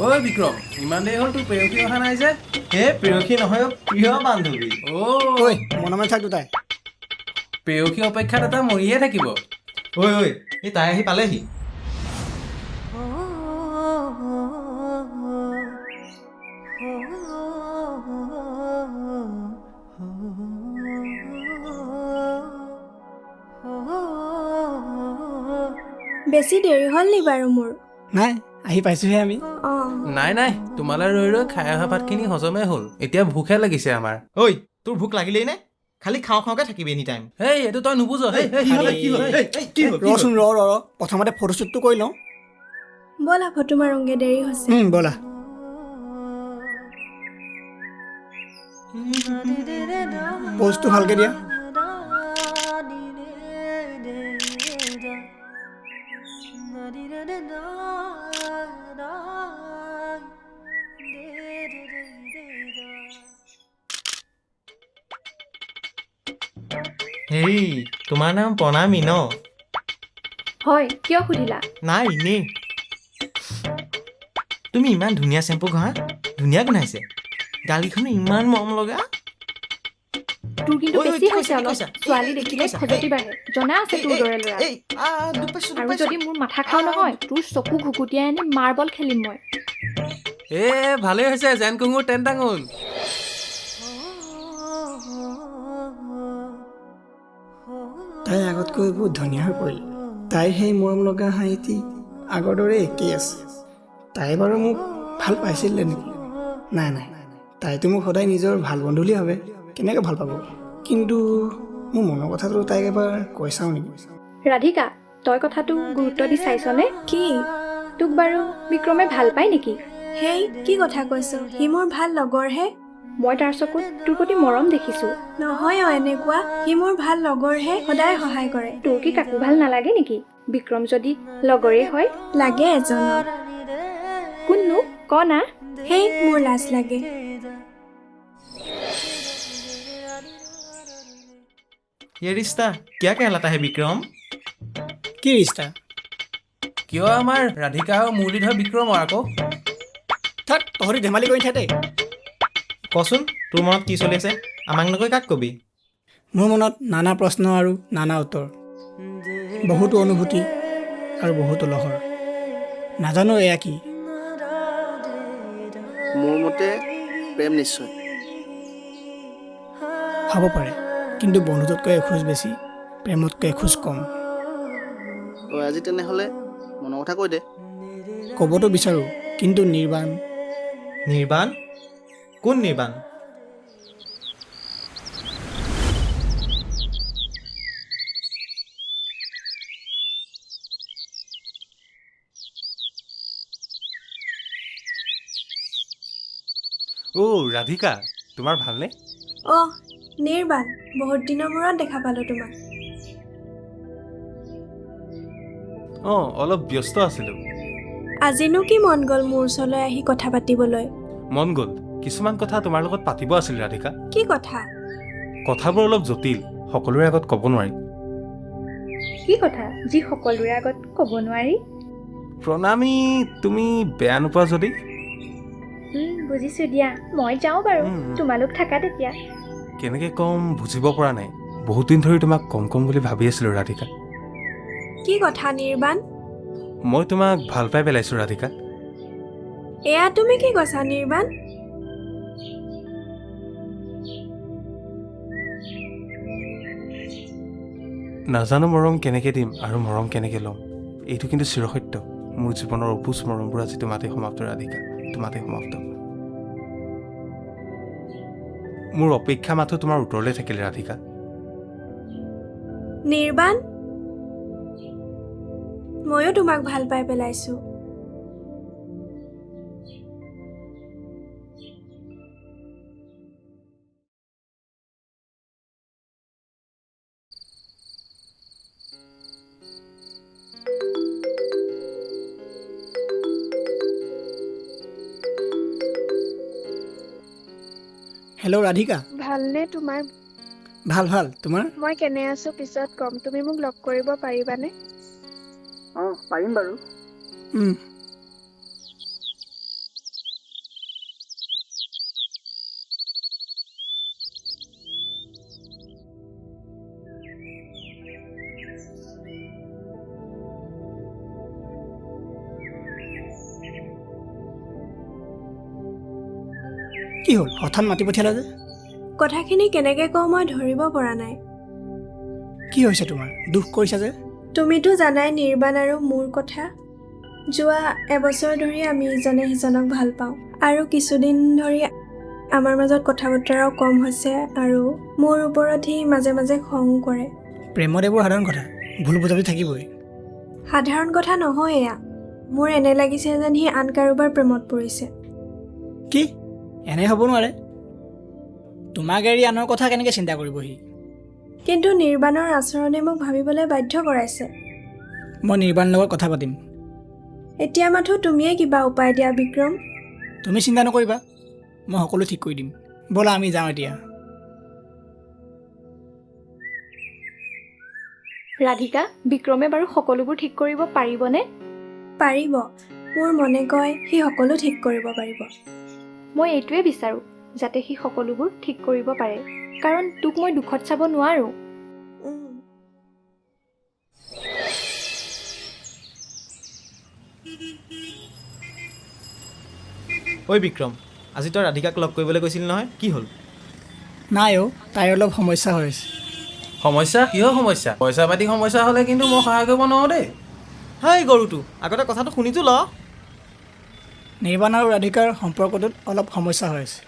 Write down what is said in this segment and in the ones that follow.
ঐ বিক্ৰম, ইমান দেৰি হ'ল তোৰ প্ৰেয়সী অহা নাই যে? হে প্ৰেয়সী নহয় প্ৰিয় বান্ধৱী। ঐ মনে থাক দুটাই। প্ৰেয়সী অপেক্ষাত এটা মৰিয়ে থাকিব। ঐ এই তাই আহি পালেহি। বেছি দেৰি হ'ল নি বাৰু মোৰ? নাই, আহি পাইছোহে আমি। নাই তোমালৈ ৰৈ ৰৈ খাই অহা ভাতখিনি হজমেই হ'ল। এতিয়া ভোকহে লাগিছে আমাৰ। ঐ তোৰ ভোক লাগিলেই নে? খালি খাওঁকে থাকিবি এনি টাইম। হেই এইটো তই নুবুজ। ৰচোন ৰ প্ৰথমতে ফটোশ্বুটটো কৰি লওঁ। ব'লা ফটো মাৰোঁগে, দেৰি হৈছে। ব'লা। প'জটো ভালকে দিয়া। হেৰি তোমাৰ নাম প্ৰণামী ন? হয়, কিয় সুধিলা? নাই এনেই। তুমি ইমান ধুনীয়া চেম্পু ঘঁহা, ধুনীয়া গোন্ধাইছে। গালকেইখনো ইমান মৰম লগা। তোৰ কিন্তু বেছি হৈছে অলপ। ছোৱালী দেখিলে খজতি বাঢ়ে, জনা আছে তোৰ দৰে ল'ৰা। আৰু যদি মোৰ মাথা খাওঁ নহয়, তোৰ চকু ঘুকুটিয়াই আনি মাৰ্বল খেলিম মই। ভালেই হৈছে, যেন কুঙুৰ তেন টাঙুন। তাই আগতকৈ বহুত ধুনীয়া হৈ পৰিল। তাইৰ সেই মৰম লগা হাঁহিটি আগৰ দৰে একেই আছে। তাই বাৰু মোক ভাল পাইছিলে নেকি? নাই তাইতো মোক সদায় নিজৰ ভাল বন্ধু বুলি ভাবে। কেনেকৈ ভাল পাব? কিন্তু মোৰ মনৰ কথাটো তাইক এবাৰ কৈ চাওঁ নেকি? ৰাধিকা, তই কথাটো গুৰুত্ব দি চাইছনে? কি? তোক বাৰু বিক্ৰমে ভাল পায় নেকি? হেই, কি কথা কৈছ? সি মোৰ ভাল লগৰহে। মই তাৰ চকুত তোৰ প্ৰতি মৰম দেখিছো। নহয় এনেকুৱা, সি মোৰ ভাল লগৰহে, সদায় সহায় কৰে। তোৰ কি কাকো ভাল নালাগে নেকি? বিক্ৰম যদি লগৰে হয়? লাগে এজনক। কোননো ক না? হেই, মোৰ লাজ লাগে। ये रिश्ता क्या कहलाता है विक्रम? কি ৰিষ্টা? কিয় আমাৰ ৰাধিকা আৰু মুৰলীধৰ বিক্ৰমৰ আকৌ? থাক, তহঁতি ধেমালি কৰি থাক দেই। কচোন তোৰ মনত কি চলি আছে? আমাক নকৈ কাক কবি? মোৰ মনত নানা প্ৰশ্ন আৰু নানা উত্তৰ, বহুতো অনুভূতি আৰু বহুতো লহৰ। নাজানো এয়া কি। মোৰ মতে প্ৰেম নিশ্চয় হ'ব পাৰে, কিন্তু বন্ধুত্বতকৈ এখোজ বেছি, প্ৰেমতকৈ এখোজ কম। তই আজি তেনেহ'লে মনৰ কথা কৈ দে। ক'বতো বিচাৰোঁ, কিন্তু নিৰ্বাণ। নিৰ্বাণ? কোন নিৰ্বাণ? ৰাধিকা, তোমাৰ ভালনে? নিৰ্বাণ, বহুত দিনৰ মূৰত দেখা পালোঁ তোমাক। অলপ ব্যস্ত আছিলোঁ। আজিনো কি মন গ'ল মোৰ ওচৰলৈ আহি কথা পাতিবলৈ? মন গ'ল, কিছুমান কথা তোমাৰ লগত পাতিব আছিল ৰাধিকা। কি কথা? কথাবোৰ অলপ জটিল, সকলোৰে আগত ক'ব নোৱাৰি। কি কথা যি সকলোৰে আগত ক'ব নোৱাৰি? প্ৰণামী, তুমি বেয়া নোপোৱা যদি? বুজিছো দিয়া, মই যাওঁ বাৰু। তোমালোক থাকা তেতিয়া। কেনেকৈ ক'ম বুজিব পৰা নাই। বহুত দিন ধৰি তোমাক কম বুলি ভাবি আছিলোঁ ৰাধিকা। কি কথা নিৰ্বাণ? মই তোমাক ভাল পাই পেলাইছোঁ ৰাধিকা। এয়া তুমি কি কৈছা নিৰ্বাণ? নাজানো মৰম কেনেকৈ দিম আৰু মৰম কেনেকৈ ল'ম। এইটো কিন্তু চিৰসত্য, মোৰ জীৱনৰ অবুজ মৰমবোৰ আজি তোমাতেই সমাপ্ত ৰাধিকা, তোমাতেই সমাপ্ত। মোৰ অপেক্ষা মাথো তোমাৰ উত্তৰলৈ থাকিল ৰাধিকা। নিৰ্বাণ, ময়ো তোমাক ভাল পাই পেলাইছোঁ। হেল্ল' ৰাধিকা। ভালনে তোমাৰ? ভাল, তোমাৰ? মই কেনে আছো পিছত কম, তুমি মোক লগ কৰিব পাৰিবানে? অঁ পাৰিম বাৰু। কি হ'ল হঠাৎ মাতি পঠিয়ালা যে? কথাখিনি কেনেকৈ কওঁ মই ধৰিব পৰা নাই। কি হৈছে তোমাৰ? দুখ কৰিছা যে? তুমিতো জানাই নিৰ্বাণ আৰু মোৰ কথা। যোৱা এবছৰ ধৰি আমি ইজনে সিজনক ভাল পাওঁ আৰু কিছুদিন ধৰি আমাৰ মাজত কথা বতৰাও কম হৈছে আৰু মোৰ ওপৰত সি মাজে মাজে খং কৰে। প্ৰেমত এইবোৰ সাধাৰণ কথা, ভুল বুজাবুজি থাকিবই। সাধাৰণ কথা নহয় এয়া। মোৰ এনে লাগিছে যেন সি আন কাৰোবাৰ প্ৰেমত পৰিছে। কি? এনে হ'ব নোৱাৰে। তোমাক এৰি আনৰ কথা কেনেকৈ চিন্তা কৰিব সি? কিন্তু নিৰ্বাণৰ আচৰণে মোক ভাবিবলৈ বাধ্য কৰাইছে। মই নিৰ্বাণৰ লগত কথা পাতিম। এতিয়া মাথো তুমিয়ে কিবা উপায় দিয়া বিক্ৰম। তুমি চিন্তা নকৰিবা, মই সকলো ঠিক কৰি দিম। ব'লা আমি যাওঁ এতিয়া। ৰাধিকা, বিক্ৰমে বাৰু সকলোবোৰ ঠিক কৰিব পাৰিবনে? পাৰিব। মোৰ মনে কয় সি সকলো ঠিক কৰিব পাৰিব। মই এইটোৱে বিচাৰোঁ যাতে সি সকলোবোৰ ঠিক কৰিব পাৰে, কাৰণ তোক মই দুখত চাব নোৱাৰোঁ। ঐ বিক্ৰম, আজি তই ৰাধিকাক লগ কৰিবলৈ গৈছিলি নহয়, কি হ'ল? নাই অ', তাইৰ অলপ সমস্যা হৈ আছে। সমস্যা? কিহৰ সমস্যা? পইচা পাতি সমস্যা হ'লে কিন্তু মই সহায় কৰিব নোৱাৰোঁ দেই। হেই গৰুটো, আগতে কথাটো শুনিতো ল। নিৰ্বাণ আৰু ৰাধিকাৰ সম্পৰ্কটোত অলপ সমস্যা হৈ আছে।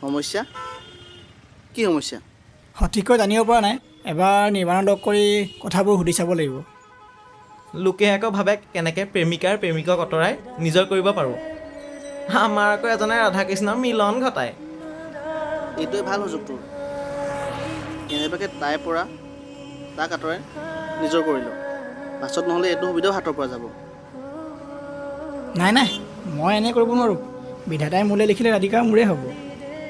সমস্যা? কি সমস্যা? সঠিককৈ জানিব পৰা নাই। এবাৰ নিৰ্বাণক লগ কৰি কথাবোৰ সুধি চাব লাগিব। লোকে আকৌ ভাবে কেনেকৈ প্ৰেমিকাৰ প্ৰেমিকক আঁতৰাই নিজৰ কৰিব পাৰোঁ। আমাৰ আকৌ এজনে ৰাধা কৃষ্ণৰ মিলন ঘটায়। এইটোৱে ভাল সুযোগ তোৰ। কেনেবাকৈ তাইৰ পৰা তাক আঁতৰাই নিজৰ কৰি ল। পাছত নহ'লে এইটো সুবিধাও হাতৰ পৰা যাব। নাই নাই, মই এনে কৰিব নোৱাৰোঁ। বিধাতাই মোলৈ লিখিলে ৰাধিকা মোৰে হ'ব।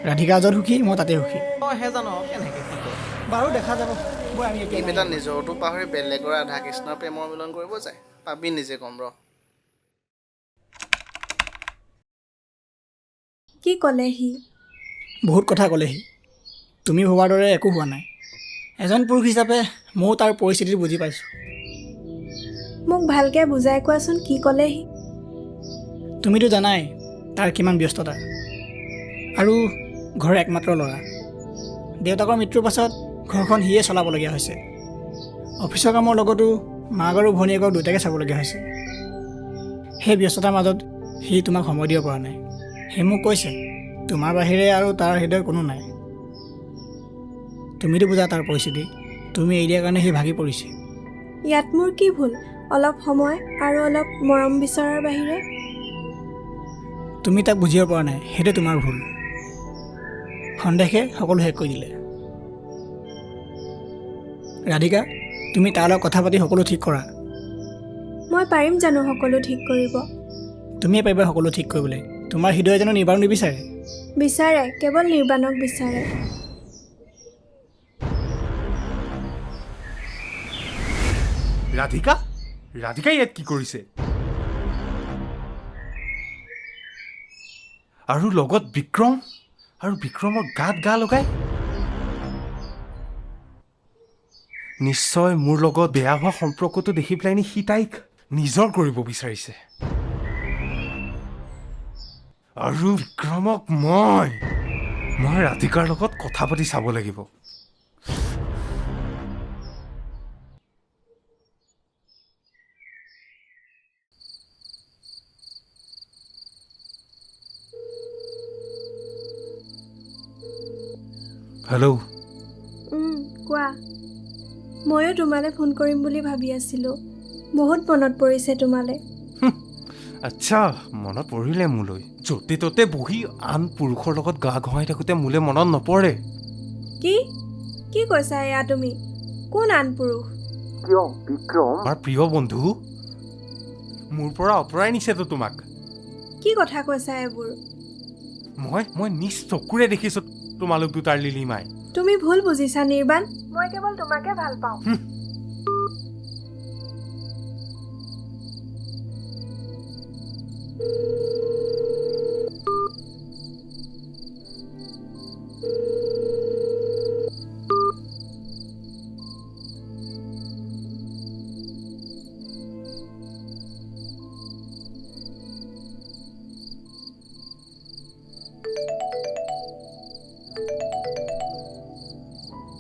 ৰাধিকা য'ত সুখী, মই তাতে সুখী। তইহে জান কেনেকৈ কি কয়। বাৰু দেখা যাব। বৈ আমি এতিয়া এটা নিজৰটো পাহৰি বেলেগৰ ৰাধা কৃষ্ণৰ প্ৰেমৰ মিলন কৰিব যায়। পাবি নিজে কম ৰ। কি ক'লে সি? বহুত কথা ক'লেহি। তুমি ভবাৰ দৰে একো হোৱা নাই। এজন পুৰুষ হিচাপে ময়ো তাৰ পৰিস্থিতি বুজি পাইছোঁ। মোক ভালকৈ বুজাই কোৱাচোন কি ক'লে সি? তুমিতো জানাই তাৰ কিমান ব্যস্ততা, আৰু ঘৰৰ একমাত্ৰ ল'ৰা। দেউতাকৰ মৃত্যুৰ পাছত ঘৰখন সিয়ে চলাবলগীয়া হৈছে। অফিচৰ কামৰ লগতো মাক আৰু ভনীয়েকক দুয়োটাকে চাবলগীয়া হৈছে। সেই ব্যস্ততাৰ মাজত সি তোমাক সময় দিব পৰা নাই। সি মোক কৈছে তোমাৰ বাহিৰে আৰু তাৰ হৃদয় কোনো নাই। তুমিতো বুজা তাৰ পৰিস্থিতি। তুমি এৰি দিয়াৰ কাৰণে সি ভাগি পৰিছে। ইয়াত মোৰ কি ভুল? অলপ সময় আৰু অলপ মৰম বিচৰাৰ বাহিৰে? তুমি তাক বুজিব পৰা নাই, সেইটো তোমাৰ ভুল। সন্দেহে সকলো শেষ কৰি দিলে। ৰাধিকা, তুমি তাৰ লগত কথা পাতি সকলো ঠিক কৰা। মই পাৰিম জানো সকলো ঠিক কৰিব? তুমিয়ে পাৰিবা সকলো ঠিক কৰিবলৈ। তোমাৰ হৃদয়ে জানো নিৰ্বাণ নিবিচাৰে? বিচাৰে, কেৱল নিৰ্বাণক বিচাৰে। ৰাধিকা? ৰাধিকা ইয়াত কি কৰিছে? আৰু লগত বিক্ৰম? আৰু বিক্ৰমৰ গাত গা লগাই? নিশ্চয় মোৰ লগত বেয়া হোৱা সম্পৰ্কটো দেখি পেলাই সি তাইক নিজৰ কৰিব বিচাৰিছে। আৰু বিক্ৰমক মই ৰাধিকাৰ লগত কথা পাতি চাব লাগিব। হেল্ল'। কোৱা। ময়ো তোমালৈ ফোন কৰিম বুলি ভাবি আছিলোঁ। বহুত মনত পৰিছে তোমালৈ। আচ্ছা, মনত পৰিলে মোলৈ। য'তে ত'তে বহি আন পুৰুষৰ লগত গা ঘঁহাই থাকোঁতে মোলৈ মনত নপৰে। কি কৈছা এয়া তুমি? কোন আন পুৰুষ? কিয় বিক্ৰম আমাৰ প্ৰিয় বন্ধু মোৰ পৰা আঁতৰাই নিছেতো তোমাক। কি কথা কৈছা এইবোৰ? মই নিজ চকুৰে দেখিছোঁ তোমালোক দুটাৰ লিলিমাই। তুমি ভুল বুজিছা নিৰ্বাণ। মই কেৱল তোমাকে ভাল পাওঁ।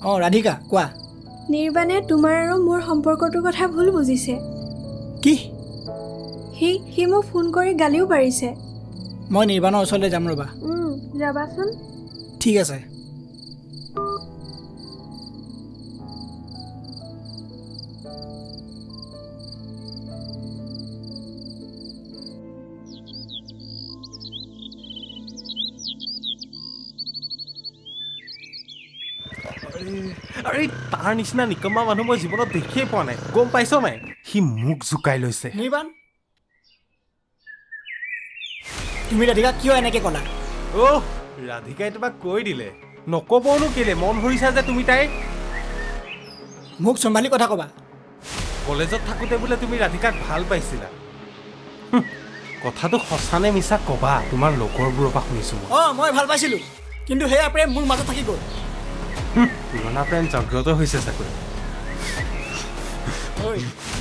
অঁ ৰাধিকা কোৱা নিৰ্বাণে তোমাৰ আৰু মোৰ সম্পৰ্কটোৰ কথা ভুল বুজিছে কি সি মোক ফোন কৰি গালিও পাৰিছে মই নিৰ্বাণৰ ওচৰলৈ যাম ৰ'বা যাবাচোন ঠিক আছে আৰে তাৰ নিচিনা নিকম্মা মানুহ মই জীৱনত দেখিয়ে পোৱা নাই গম পাইছ নাই সি মোক জোকাই লৈছে নিৰ্বাণ তুমি ৰাধিকা কিয় এনেকৈ ক'লা অ' ৰাধিকাই তোমাক কৈ দিলে নকবনো কেলে মন ভৰিছা যে তুমি তাই মোক চম্ভালি কথা ক'বা কলেজত থাকোঁতে বোলে তুমি ৰাধিকাক ভাল পাইছিলা কথাটো সঁচা নে মিছা ক'বা তোমাৰ লগৰবোৰৰ পৰা শুনিছোঁ মই অঁ মই ভাল পাইছিলোঁ কিন্তু সেয়া প্ৰেম মোৰ মাজত থাকি গ'ল পুৰণা প্ৰেম জাগ্ৰত হৈছে চাগৈ ঐ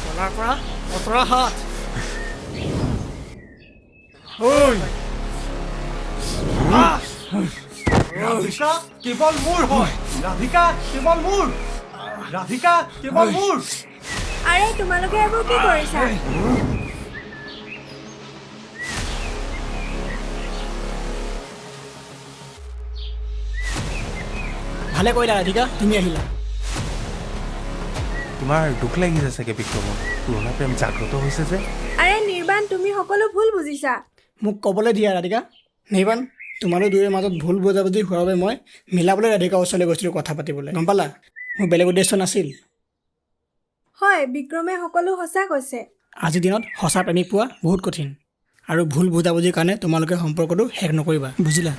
কলাৰ পৰা অতৰা হাত ৰাধিকা কেৱল মোৰ হয় ৰাধিকা কেৱল মোৰ ৰাধিকা কেৱল মোৰ আৰে তোমালোকে এইবোৰ কি কৰিছা ভালে কৰিলা ৰাধিকা তুমি আহিলা তোমাৰ দুখ লাগিছে চাগে বিক্ৰমত পুৰণা প্ৰেম জাগ্ৰত হৈছে যে আৰে নিৰ্বাণ তুমি সকলো ভুল বুজিছা মোক ক'বলৈ দিয়া ৰাধিকা নিৰ্বাণ তোমালোক দুয়োৰে মাজত ভুল বুজাবুজি হোৱাৰ বাবে মই মিলাবলৈ ৰাধিকা ওচৰলৈ গৈছিলোঁ কথা পাতিবলৈ গম পালা মোৰ বেলেগ উদ্দেশ্য নাছিল হয় বিক্ৰমে সকলো সঁচা কৈছে আজিৰ দিনত সঁচা প্ৰেমিক পোৱা বহুত কঠিন আৰু ভুল বুজাবুজিৰ কাৰণে তোমালোকে সম্পৰ্কটো শেষ নকৰিবা বুজিলা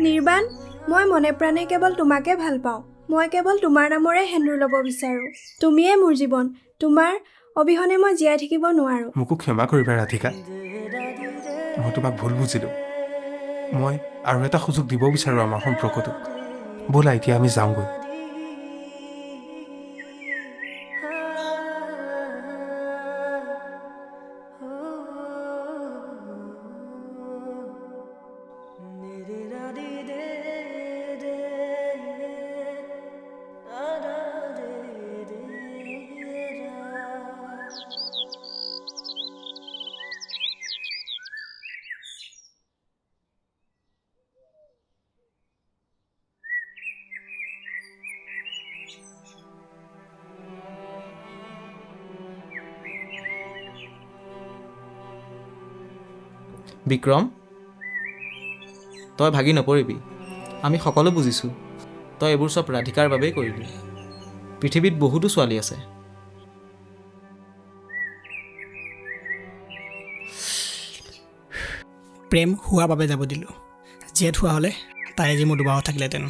নিৰ্বাণ মই মনে প্ৰাণে কেৱল তোমাকে ভাল পাওঁ মই কেৱল তোমাৰ নামৰে সেন্দুৰ ল'ব বিচাৰোঁ তুমিয়ে মোৰ জীৱন তোমাৰ অবিহনে মই জীয়াই থাকিব নোৱাৰোঁ মোকো ক্ষমা কৰিবা ৰাধিকা মই তোমাক ভুল বুজিলোঁ মই আৰু এটা সুযোগ দিব বিচাৰোঁ আমাৰ সম্পৰ্কটোক ব'লা এতিয়া আমি যাওঁগৈ বিক্ৰম তই ভাগি নপৰিবি আমি সকলো বুজিছোঁ তই এইবোৰ চব ৰাধিকাৰ বাবেই কৰিলি পৃথিৱীত বহুতো ছোৱালী আছে প্ৰেম হোৱাৰ বাবে যাব দিলোঁ জীয়াত হোৱা হ'লে তাই আজি মোৰ দুবাহত থাকিলেহেঁতেন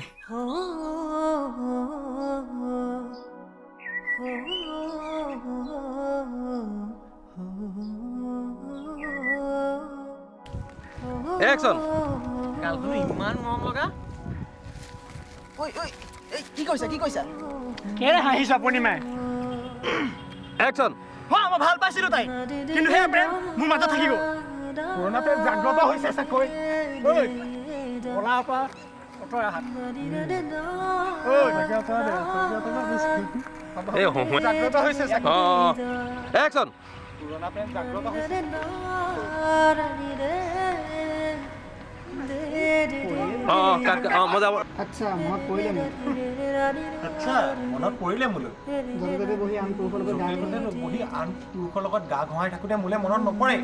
একচন গালটো ইমান মৰম লগা ঐ এই কি কৈছা কেলে হাঁহিছা পূৰ্ণিমাই একচন মই ভাল পাইছিলোঁ তাই কিন্তু সেয়া প্ৰেম মোৰ মাজত থাকি গ'ল পুৰণা প্ৰেম জাগ্ৰত হৈছে চাকৈ কলাৰ পৰা অতৰা হাত জাগ্ৰত হৈছে একচন পুৰণা প্ৰেম জাগ্ৰত হৈছে মই যাব আচ্ছা মনত পৰিলে মোক আচ্ছা মনত পৰিলে মোলৈ জলকতে বহি আন পুৰুষৰ লগত বহি আন পুৰুষৰ লগত গা ঘঁহাই থাকোঁতে মোলৈ মনত নপৰে